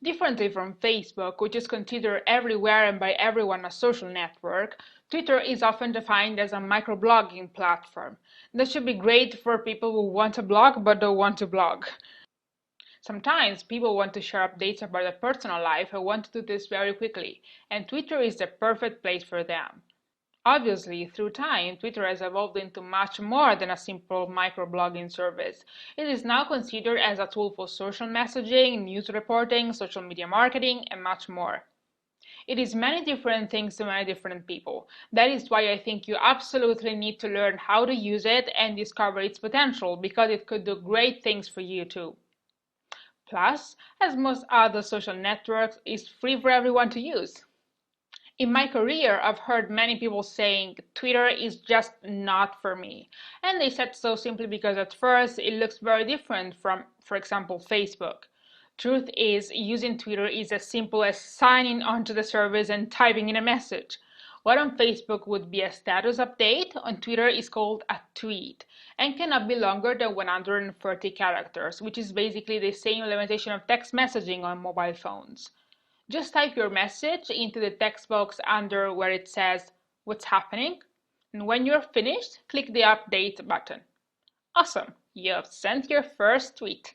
Differently from Facebook, which is considered everywhere and by everyone a social network, Twitter is often defined as a microblogging platform. That should be great for people who want to blog but don't want to blog. Sometimes people want to share updates about their personal life and want to do this very quickly, and Twitter is the perfect place for them. Obviously, through time, Twitter has evolved into much more than a simple microblogging service. It is now considered as a tool for social messaging, news reporting, social media marketing, and much more. It is many different things to many different people. That is why I think you absolutely need to learn how to use it and discover its potential, because it could do great things for you too. Plus, as most other social networks, it's free for everyone to use. In my career, I've heard many people saying Twitter is just not for me. And they said so simply because at first it looks very different from, for example, Facebook. Truth is, using Twitter is as simple as signing onto the service and typing in a message. What on Facebook would be a status update, on Twitter is called a tweet and cannot be longer than 140 characters, which is basically the same limitation of text messaging on mobile phones. Just type your message into the text box under where it says "What's happening?" and when you're finished, click the Update button. Awesome! You have sent your first tweet.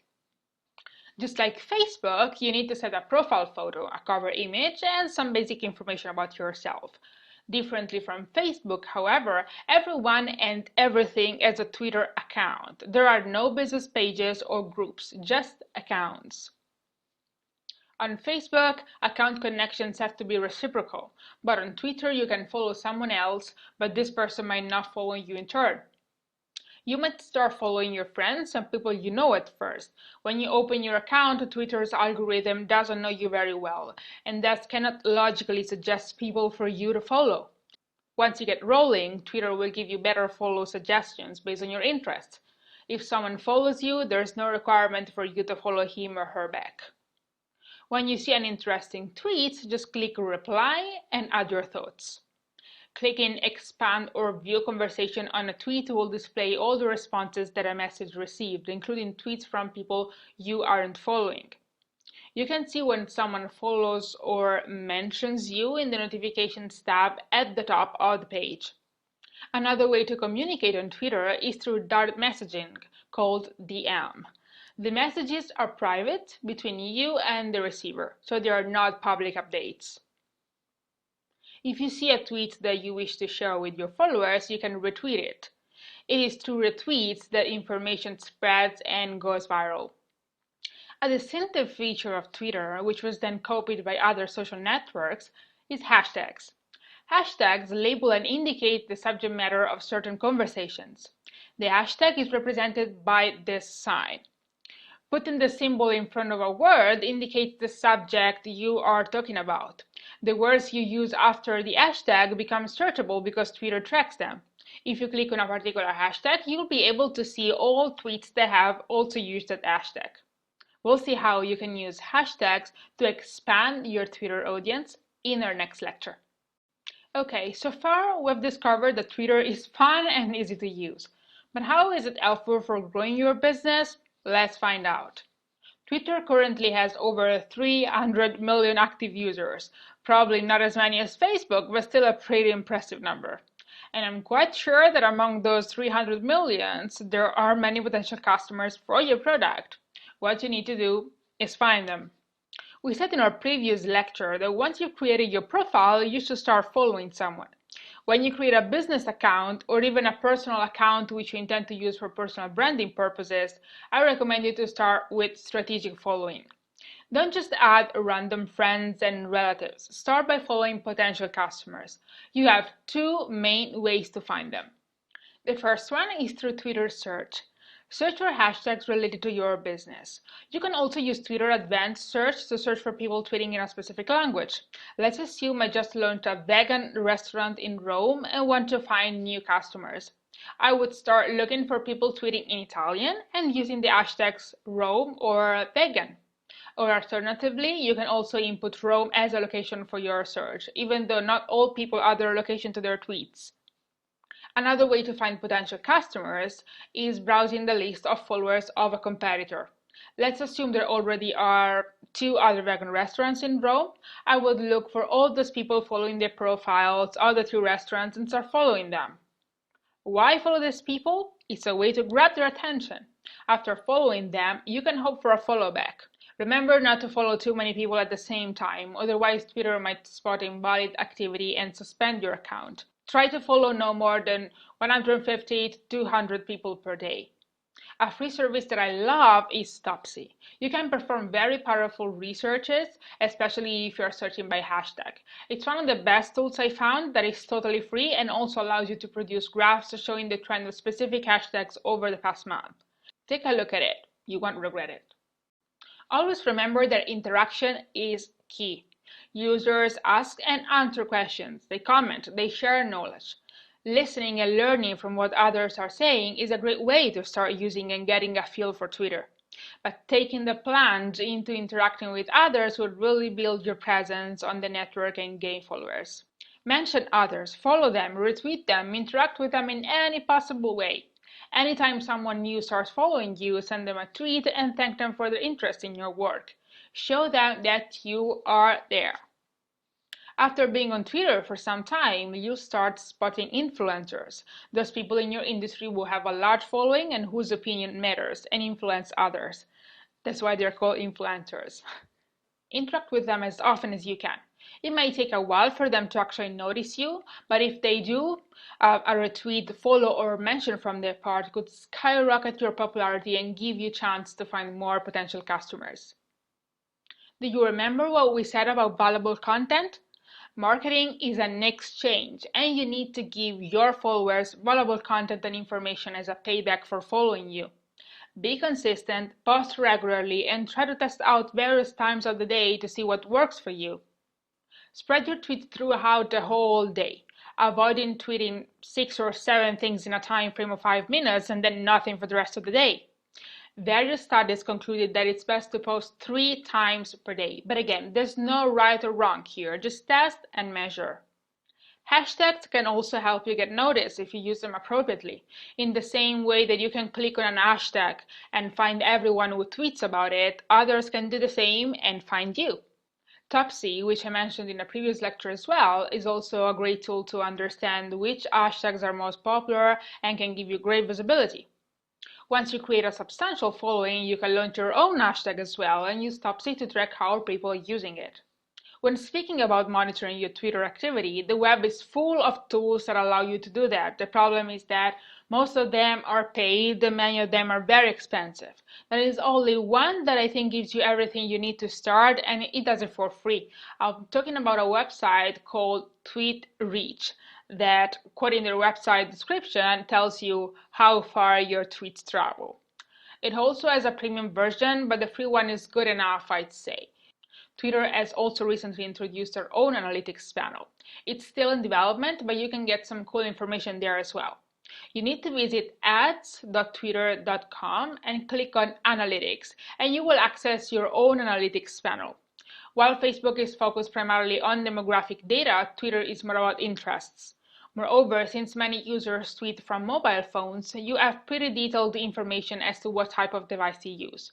Just like Facebook, you need to set a profile photo, a cover image, and some basic information about yourself. Differently from Facebook, however, everyone and everything has a Twitter account. There are no business pages or groups, just accounts. On Facebook, account connections have to be reciprocal, but on Twitter you can follow someone else, but this person might not follow you in turn. You might start following your friends and people you know at first. When you open your account, Twitter's algorithm doesn't know you very well, and thus cannot logically suggest people for you to follow. Once you get rolling, Twitter will give you better follow suggestions based on your interests. If someone follows you, there's no requirement for you to follow him or her back. When you see an interesting tweet, just click reply and add your thoughts. Clicking expand or view conversation on a tweet will display all the responses that a message received, including tweets from people you aren't following. You can see when someone follows or mentions you in the notifications tab at the top of the page. Another way to communicate on Twitter is through direct messaging, called DM. The messages are private between you and the receiver, so they are not public updates. If you see a tweet that you wish to share with your followers, you can retweet it. It is through retweets that information spreads and goes viral. A distinctive feature of Twitter, which was then copied by other social networks, is hashtags. Hashtags label and indicate the subject matter of certain conversations. The hashtag is represented by this sign. Putting the symbol in front of a word indicates the subject you are talking about. The words you use after the hashtag become searchable because Twitter tracks them. If you click on a particular hashtag, you'll be able to see all tweets that have also used that hashtag. We'll see how you can use hashtags to expand your Twitter audience in our next lecture. Okay, so far we've discovered that Twitter is fun and easy to use. But how is it helpful for growing your business? Let's find out. Twitter currently has over 300 million active users, probably not as many as Facebook, but still a pretty impressive number. And I'm quite sure that among those 300 millions, there are many potential customers for your product. What you need to do is find them. We said in our previous lecture that once you've created your profile, you should start following someone. When you create a business account or even a personal account which you intend to use for personal branding purposes, I recommend you to start with strategic following. Don't just add random friends and relatives. Start by following potential customers. You have two main ways to find them. The first one is through Twitter search. Search for hashtags related to your business. You can also use Twitter Advanced Search to search for people tweeting in a specific language. Let's assume I just launched a vegan restaurant in Rome and want to find new customers. I would start looking for people tweeting in Italian and using the hashtags Rome or vegan. Or alternatively, you can also input Rome as a location for your search, even though not all people add their location to their tweets. Another way to find potential customers is browsing the list of followers of a competitor. Let's assume there already are 2 other vegan restaurants in Rome. I would look for all those people following their profiles, of the 2 restaurants, and start following them. Why follow these people? It's a way to grab their attention. After following them, you can hope for a follow back. Remember not to follow too many people at the same time, otherwise Twitter might spot invalid activity and suspend your account. Try to follow no more than 150 to 200 people per day. A free service that I love is Topsy. You can perform very powerful researches, especially if you're searching by hashtag. It's one of the best tools I found that is totally free and also allows you to produce graphs showing the trend of specific hashtags over the past month. Take a look at it. You won't regret it. Always remember that interaction is key. Users ask and answer questions. They comment. They share knowledge. Listening and learning from what others are saying is a great way to start using and getting a feel for Twitter. But taking the plunge into interacting with others would really build your presence on the network and gain followers. Mention others, follow them, retweet them, interact with them in any possible way. Anytime someone new starts following you, send them a tweet and thank them for their interest in your work. Show them that you are there. After being on Twitter for some time, you'll start spotting influencers, those people in your industry who have a large following and whose opinion matters and influence others. That's why they're called influencers. Interact with them as often as you can. It may take a while for them to actually notice you, but if they do, a retweet, follow, or mention from their part could skyrocket your popularity and give you a chance to find more potential customers. Do you remember what we said about valuable content? Marketing is an exchange, and you need to give your followers valuable content and information as a payback for following you. Be consistent, post regularly, and try to test out various times of the day to see what works for you. Spread your tweets throughout the whole day, avoiding tweeting 6 or 7 things in a time frame of 5 minutes and then nothing for the rest of the day. Various studies concluded that it's best to post 3 times per day. But again, there's no right or wrong here, just test and measure. Hashtags can also help you get noticed if you use them appropriately. In the same way that you can click on an hashtag and find everyone who tweets about it, others can do the same and find you. Topsy, which I mentioned in a previous lecture as well, is also a great tool to understand which hashtags are most popular and can give you great visibility. Once you create a substantial following, you can launch your own hashtag as well and use Topsy to track how people are using it. When speaking about monitoring your Twitter activity, the web is full of tools that allow you to do that. The problem is that most of them are paid, many of them are very expensive. There is only one that I think gives you everything you need to start, and it does it for free. I'm talking about a website called TweetReach that, quoting their website description, tells you how far your tweets travel. It also has a premium version, but the free one is good enough, I'd say. Twitter has also recently introduced their own analytics panel. It's still in development, but you can get some cool information there as well. You need to visit ads.twitter.com and click on Analytics, and you will access your own analytics panel. While Facebook is focused primarily on demographic data, Twitter is more about interests. Moreover, since many users tweet from mobile phones, you have pretty detailed information as to what type of device you use.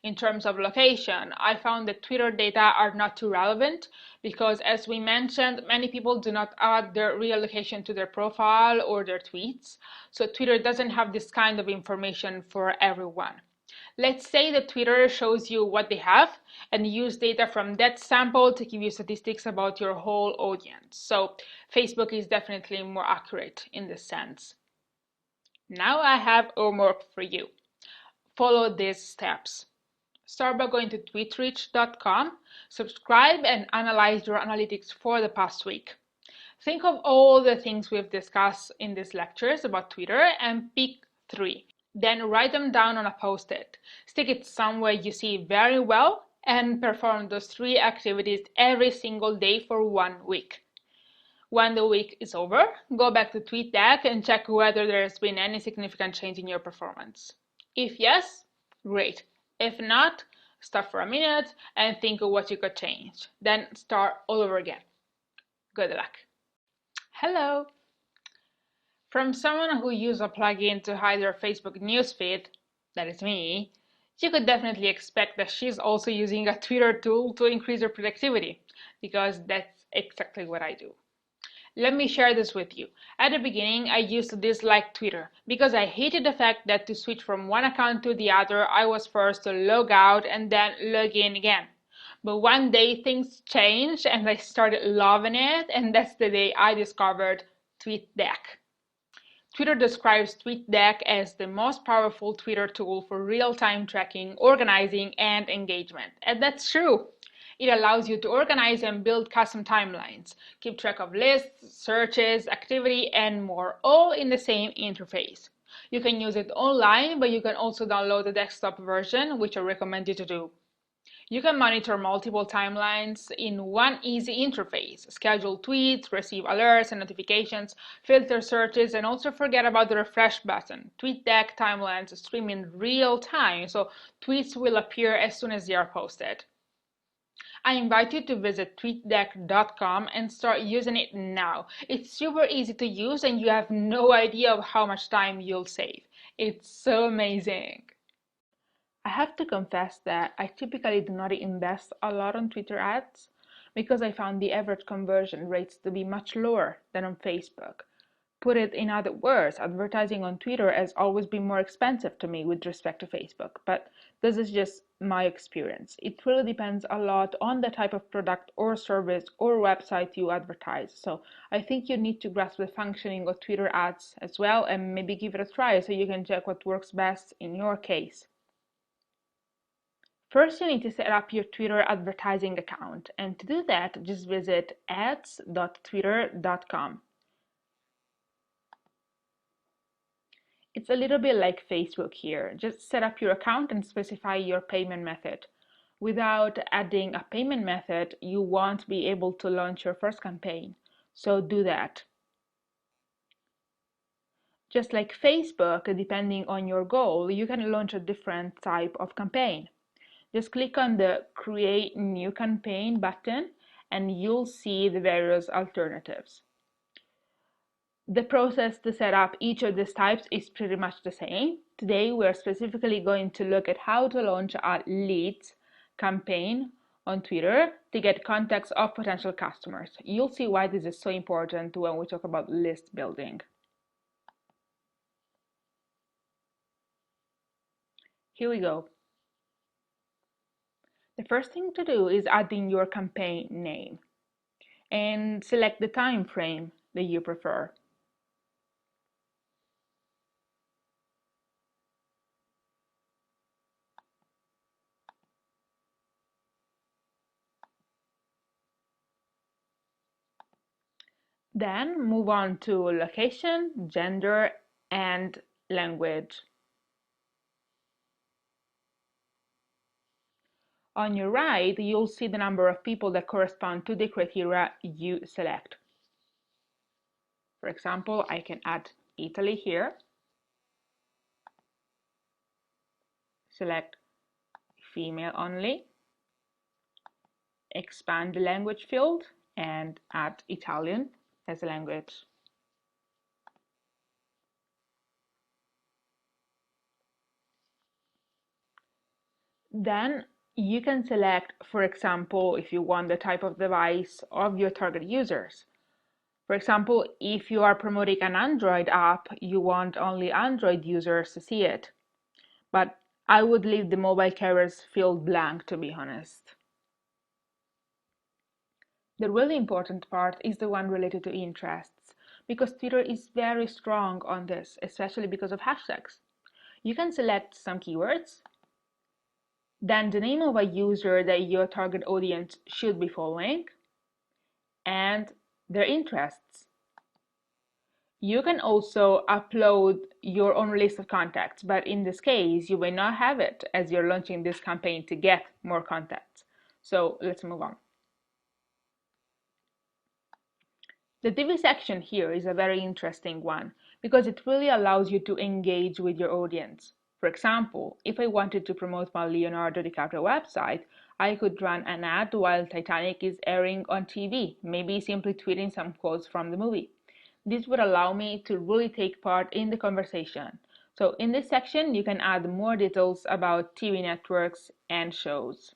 In terms of location, I found that Twitter data are not too relevant because, as we mentioned, many people do not add their real location to their profile or their tweets, so Twitter doesn't have this kind of information for everyone. Let's say that Twitter shows you what they have and use data from that sample to give you statistics about your whole audience. So Facebook is definitely more accurate in this sense. Now I have homework for you. Follow these steps. Start by going to tweetreach.com, subscribe and analyze your analytics for the past week. Think of all the things we've discussed in these lectures about Twitter and pick 3. Then write them down on a post-it. Stick it somewhere you see very well and perform those 3 activities every single day for 1 week. When the week is over, go back to TweetDeck and check whether there has been any significant change in your performance. If yes, great. If not, stop for a minute and think of what you could change. Then start all over again. Good luck. Hello. From someone who used a plugin to hide their Facebook newsfeed, that is me, You could definitely expect that she's also using a Twitter tool to increase her productivity, because that's exactly what I do. Let me share this with you. At the beginning, I used to dislike Twitter because I hated the fact that to switch from one account to the other, I was first to log out and then log in again. But one day things changed and I started loving it, and that's the day I discovered TweetDeck. Twitter describes TweetDeck as the most powerful Twitter tool for real-time tracking, organizing, and engagement. And that's true. It allows you to organize and build custom timelines, keep track of lists, searches, activity, and more, all in the same interface. You can use it online, but you can also download the desktop version, which I recommend you to do. You can monitor multiple timelines in one easy interface, schedule tweets, receive alerts and notifications, filter searches, and also forget about the refresh button. TweetDeck timelines stream in real time, so tweets will appear as soon as they are posted. I invite you to visit tweetdeck.com and start using it now. It's super easy to use and you have no idea of how much time you'll save. It's so amazing. I have to confess that I typically do not invest a lot on Twitter ads because I found the average conversion rates to be much lower than on Facebook. Put it in other words, advertising on Twitter has always been more expensive to me with respect to Facebook, but this is just my experience. It really depends a lot on the type of product or service or website you advertise. So I think you need to grasp the functioning of Twitter ads as well and maybe give it a try so you can check what works best in your case. First, you need to set up your Twitter advertising account, and to do that, just visit ads.twitter.com. It's a little bit like Facebook here. Just set up your account and specify your payment method. Without adding a payment method, you won't be able to launch your first campaign, so do that. Just like Facebook, depending on your goal, you can launch a different type of campaign. Just click on the Create New Campaign button and you'll see the various alternatives. The process to set up each of these types is pretty much the same. Today we're specifically going to look at how to launch a leads campaign on Twitter to get contacts of potential customers. You'll see why this is so important when we talk about list building. Here we go. The first thing to do is add in your campaign name and select the time frame that you prefer. Then move on to location, gender, and language. On your right, you'll see the number of people that correspond to the criteria you select. For example, I can add Italy here, select female only, expand the language field, and add Italian as a language. Then you can select, for example, if you want the type of device of your target users. For example, if you are promoting an Android app, you want only Android users to see it. But I would leave the mobile carriers field blank, to be honest. The really important part is the one related to interests, because Twitter is very strong on this, especially because of hashtags. You can select some keywords, then the name of a user that your target audience should be following, and their interests. You can also upload your own list of contacts, but in this case, you may not have it as you're launching this campaign to get more contacts. So let's move on. The TV section here is a very interesting one because it really allows you to engage with your audience. For example, if I wanted to promote my Leonardo DiCaprio website, I could run an ad while Titanic is airing on TV, maybe simply tweeting some quotes from the movie. This would allow me to really take part in the conversation. So in this section, you can add more details about TV networks and shows.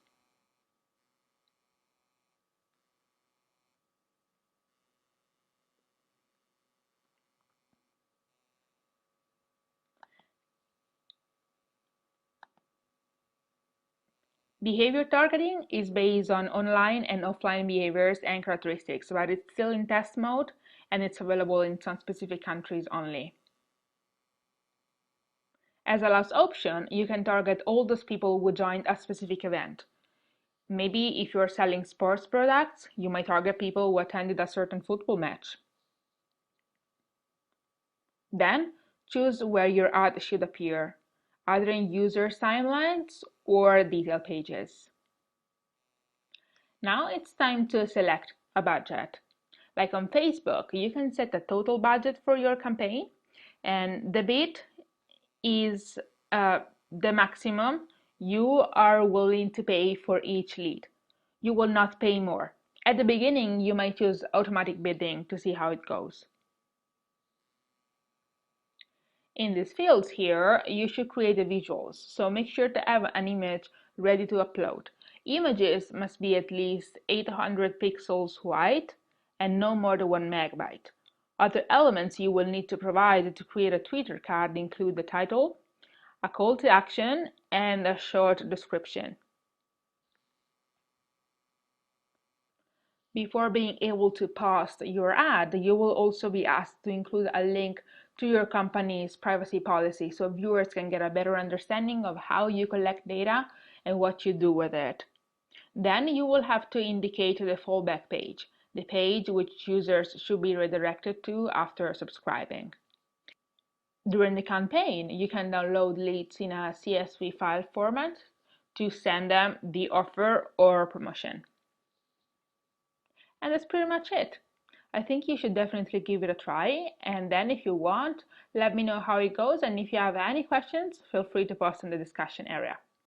Behavior targeting is based on online and offline behaviors and characteristics, but it's still in test mode and it's available in some specific countries only. As a last option, you can target all those people who joined a specific event. Maybe if you're selling sports products, you might target people who attended a certain football match. Then, choose where your ad should appear, either in users' timelines or detail pages. Now it's time to select a budget. Like on Facebook, you can set a total budget for your campaign, and the bid is the maximum you are willing to pay for each lead. You will not pay more. At the beginning, you might use automatic bidding to see how it goes. In these fields here, you should create the visuals, so make sure to have an image ready to upload. Images must be at least 800 pixels wide and no more than 1 megabyte. Other elements you will need to provide to create a Twitter card include the title, a call to action, and a short description. Before being able to post your ad, you will also be asked to include a link to your company's privacy policy so viewers can get a better understanding of how you collect data and what you do with it. Then you will have to indicate the fallback page, the page which users should be redirected to after subscribing. During the campaign, you can download leads in a CSV file format to send them the offer or promotion. And that's pretty much it. I think you should definitely give it a try, and then if you want, let me know how it goes, and if you have any questions, feel free to post in the discussion area.